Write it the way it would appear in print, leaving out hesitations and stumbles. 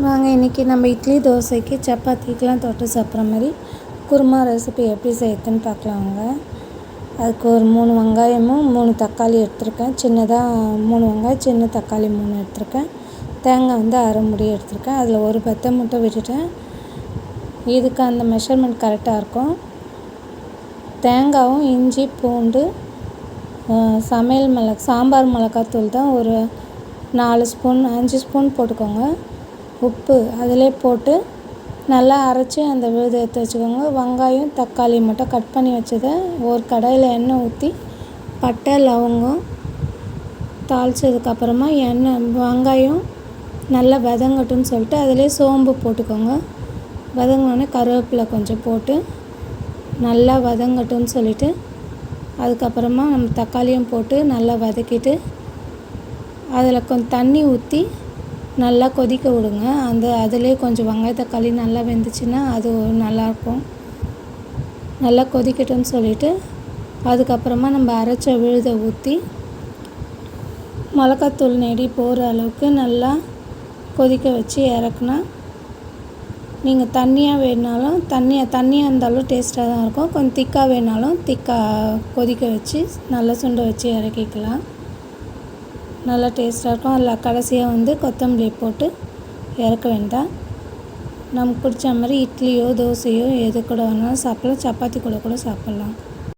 வாங்க இன்றைக்கி நம்ம இட்லி தோசைக்கு சப்பாத்திக்கெலாம் தொட்டு சாப்பிட்ற மாதிரி குருமா ரெசிபி எப்படி செய்யறதுன்னு பார்க்கலாங்க. அதுக்கு ஒரு 3 வெங்காயமும் 3 தக்காளி எடுத்திருக்கேன். சின்னதாக 3 வெங்காயம், சின்ன தக்காளி 3 எடுத்திருக்கேன். தேங்காய் வந்து அரை மூடி எடுத்திருக்கேன். அதில் ஒரு பத்தை மட்டும் விட்டுட்டேன். இதுக்கு அந்த மெஷர்மெண்ட் கரெக்டாக இருக்கும். தேங்காயும் இஞ்சி பூண்டு சமையல் சாம்பார் மிளகாத்தூள் தான் ஒரு 4 ஸ்பூன் 5 ஸ்பூன் போட்டுக்கோங்க. உப்பு அதிலே போட்டு நல்லா அரைச்சி அந்த விழுதை எடுத்து வச்சுக்கோங்க. வெங்காயம் தக்காளி மட்டும் கட் பண்ணி வச்சதை ஒரு கடாயில் எண்ணெய் ஊற்றி பட்டை லவங்கம் தாளித்ததுக்கப்புறமா வெங்காயம் நல்லா வதங்கட்டும்னு சொல்லிட்டு அதிலே சோம்பு போட்டுக்கோங்க. வதங்கினோடனே கருவேப்பிலை கொஞ்சம் போட்டு நல்லா வதங்கட்டும்னு சொல்லிவிட்டு அதுக்கப்புறமா நம்ம தக்காளியும் போட்டு நல்லா வதக்கிட்டு அதில் கொஞ்சம் தண்ணி ஊற்றி நல்லா கொதிக்க விடுங்க. அதிலே கொஞ்சம் வெங்காய தக்காளி நல்லா வெந்துச்சுன்னா அது நல்லாயிருக்கும். நல்லா கொதிக்கட்டும்னு சொல்லிவிட்டு அதுக்கப்புறமா நம்ம அரைச்ச விழுதை ஊற்றி மிளகாத்தூள் நெடி போகிற அளவுக்கு நல்லா கொதிக்க வச்சு இறக்குனா, நீங்கள் தண்ணியாக வேணுனாலும் தண்ணியாக இருந்தாலும் டேஸ்ட்டாக தான் இருக்கும். கொஞ்சம் திக்காக வேணாலும் திக்காக கொதிக்க வச்சு நல்லா சுண்ட வச்சு இறக்கிக்கலாம். நல்லா டேஸ்ட்டாக இருக்கும். அதில் கடைசியாக வந்து கொத்தமல்லி போட்டு இறக்க வேண்டாம். நமக்கு பிடிச்ச மாதிரி இட்லியோ தோசையோ எது கூட வேணாலும் சாப்பிட்லாம். சப்பாத்தி கூட சாப்பிட்லாம்.